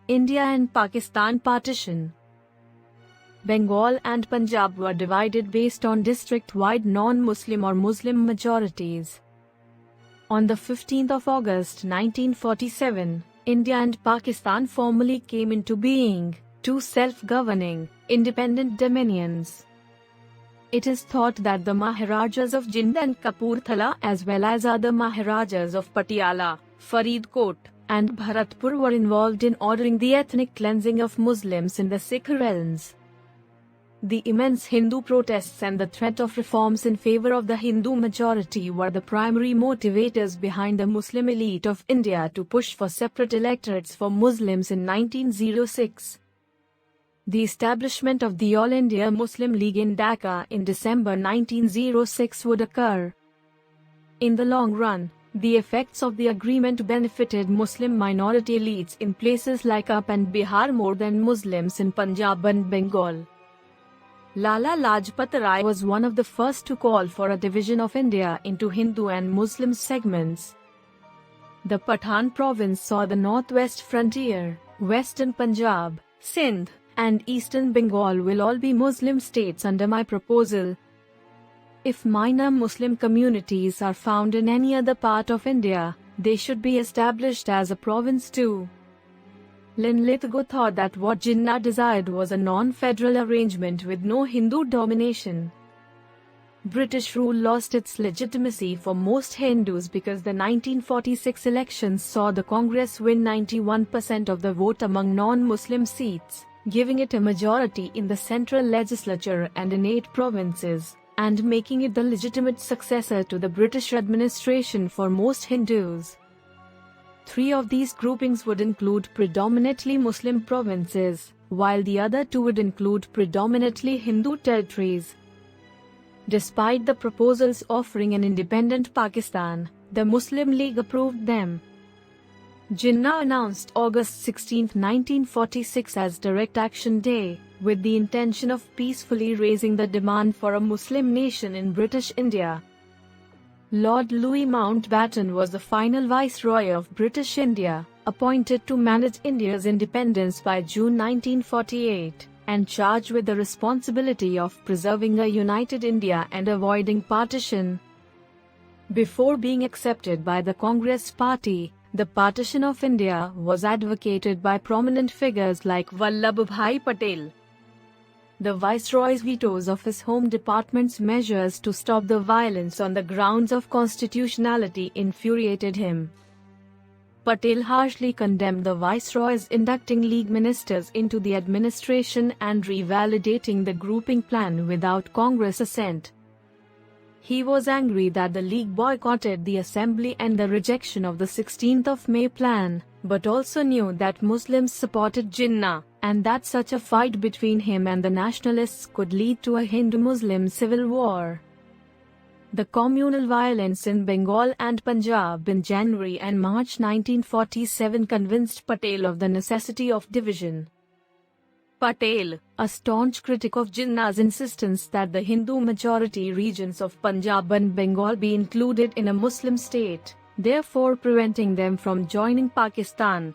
India and Pakistan partition. Bengal and Punjab were divided based on district-wide non-Muslim or Muslim majorities. On the 15th of August 1947, India and Pakistan formally came into being, two self-governing, independent dominions. It is thought that the Maharajas of Jind and Kapurthala as well as other Maharajas of Patiala, Faridkot, and Bharatpur were involved in ordering the ethnic cleansing of Muslims in the Sikh realms. The immense Hindu protests and the threat of reforms in favor of the Hindu majority were the primary motivators behind the Muslim elite of India to push for separate electorates for Muslims in 1906. The establishment of the All India Muslim League in Dhaka in December 1906 would occur. In the long run, the effects of the agreement benefited Muslim minority elites in places like UP and Bihar more than Muslims in Punjab and Bengal. Lala Lajpat Rai was one of the first to call for a division of India into Hindu and Muslim segments. The Pathan province saw the northwest frontier, western Punjab, Sindh, and eastern Bengal will all be Muslim states under my proposal. If minor Muslim communities are found in any other part of India, they should be established as a province too. Linlithgow thought that what Jinnah desired was a non-federal arrangement with no Hindu domination. British rule lost its legitimacy for most Hindus because the 1946 elections saw the Congress win 91% of the vote among non-Muslim seats, giving it a majority in the central legislature and in 8 provinces, and making it the legitimate successor to the British administration for most Hindus. 3 of these groupings would include predominantly Muslim provinces, while the other 2 would include predominantly Hindu territories. Despite the proposals offering an independent Pakistan, the Muslim League approved them. Jinnah announced August 16, 1946 as Direct Action Day, with the intention of peacefully raising the demand for a Muslim nation in British India. Lord Louis Mountbatten was the final Viceroy of British India, appointed to manage India's independence by June 1948, and charged with the responsibility of preserving a united India and avoiding partition. Before being accepted by the Congress Party, the partition of India was advocated by prominent figures like Vallabhbhai Patel. The Viceroy's vetoes of his Home Department's measures to stop the violence on the grounds of constitutionality infuriated him. Patel harshly condemned the Viceroy's inducting League ministers into the administration and revalidating the grouping plan without Congress assent. He was angry that the League boycotted the Assembly and the rejection of the 16th of May plan, but also knew that Muslims supported Jinnah, and that such a fight between him and the nationalists could lead to a Hindu-Muslim civil war. The communal violence in Bengal and Punjab in January and March 1947 convinced Patel of the necessity of division. Patel, a staunch critic of Jinnah's insistence that the Hindu-majority regions of Punjab and Bengal be included in a Muslim state, therefore preventing them from joining Pakistan.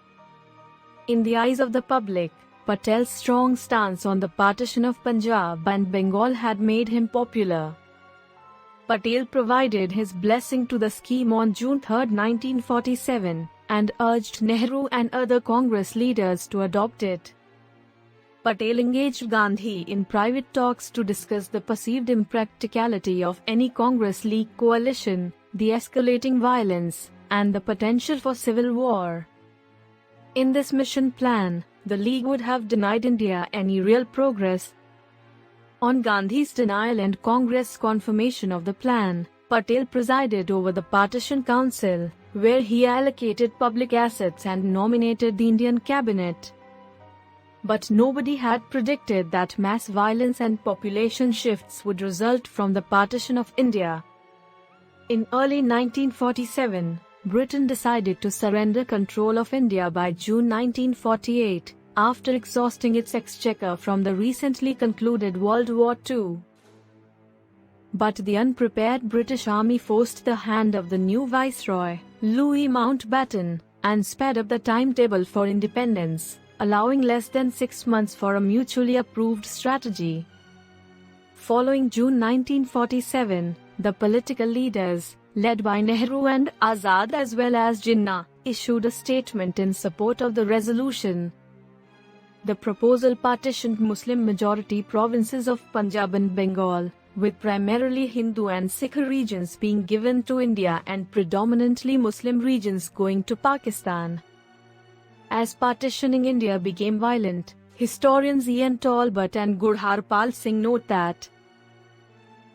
In the eyes of the public, Patel's strong stance on the partition of Punjab and Bengal had made him popular. Patel provided his blessing to the scheme on June 3, 1947, and urged Nehru and other Congress leaders to adopt it. Patel engaged Gandhi in private talks to discuss the perceived impracticality of any Congress-League coalition, the escalating violence, and the potential for civil war. In this mission plan, the League would have denied India any real progress. On Gandhi's denial and Congress confirmation of the plan, Patel presided over the Partition Council, where he allocated public assets and nominated the Indian cabinet. But nobody had predicted that mass violence and population shifts would result from the partition of India. In early 1947, Britain decided to surrender control of India by June 1948, after exhausting its exchequer from the recently concluded World War II. But the unprepared British Army forced the hand of the new Viceroy, Louis Mountbatten, and sped up the timetable for independence. allowing less than 6 months for a mutually approved strategy. Following June 1947, the political leaders, led by Nehru and Azad as well as Jinnah, issued a statement in support of the resolution. The proposal partitioned Muslim-majority provinces of Punjab and Bengal, with primarily Hindu and Sikh regions being given to India and predominantly Muslim regions going to Pakistan. As partitioning India became violent, historians Ian Talbot and Gurharpal Singh note that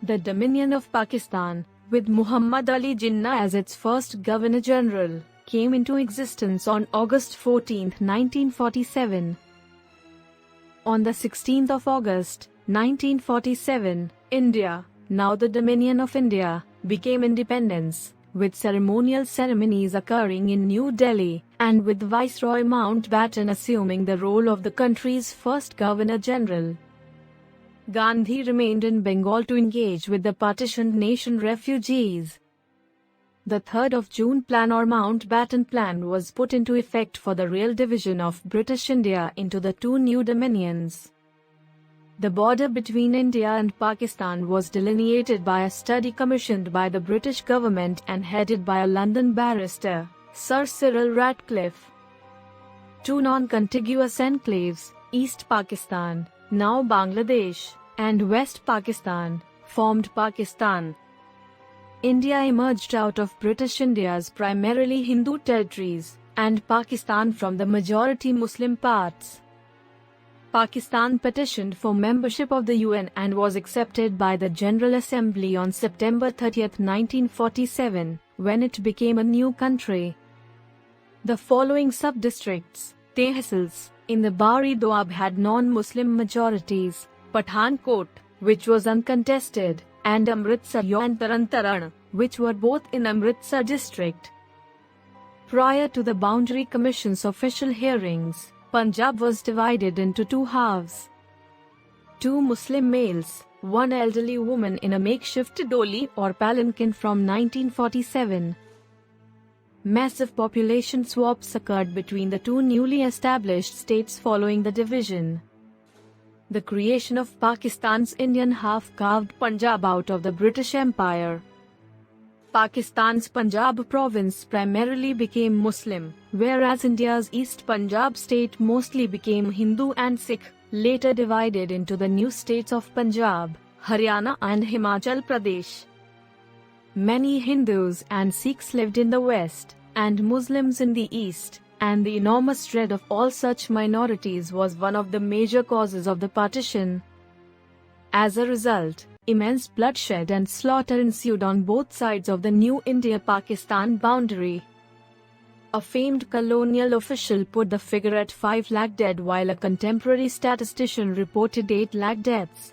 the Dominion of Pakistan, with Muhammad Ali Jinnah as its first Governor-General, came into existence on August 14, 1947. On the 16th of August, 1947, India, now the Dominion of India, became independence, with ceremonial ceremonies occurring in New Delhi, and with Viceroy Mountbatten assuming the role of the country's first Governor-General. Gandhi remained in Bengal to engage with the partitioned nation refugees. The 3rd of June Plan or Mountbatten Plan was put into effect for the real division of British India into the two new dominions. The border between India and Pakistan was delineated by a study commissioned by the British government and headed by a London barrister, Sir Cyril Ratcliffe. Two non-contiguous enclaves, East Pakistan, now Bangladesh, and West Pakistan, formed Pakistan. India emerged out of British India's primarily Hindu territories, and Pakistan from the majority Muslim parts. Pakistan petitioned for membership of the UN and was accepted by the General Assembly on September 30, 1947, when it became a new country. The following sub-districts, tehsils, in the Bari Doab had non-Muslim majorities: Pathankot, which was uncontested, and Amritsar and Taran, which were both in Amritsar district. Prior to the Boundary Commission's official hearings, Punjab was divided into two halves. Two Muslim males, one elderly woman in a makeshift doli or palanquin from 1947. Massive population swaps occurred between the two newly established states following the division. The creation of Pakistan's Indian half carved Punjab out of the British Empire. Pakistan's Punjab province primarily became Muslim, whereas India's East Punjab state mostly became Hindu and Sikh, later divided into the new states of Punjab, Haryana and Himachal Pradesh. Many Hindus and Sikhs lived in the west, and Muslims in the east, and the enormous dread of all such minorities was one of the major causes of the partition. As a result, immense bloodshed and slaughter ensued on both sides of the new India-Pakistan boundary. A famed colonial official put the figure at 5 lakh dead while a contemporary statistician reported 8 lakh deaths.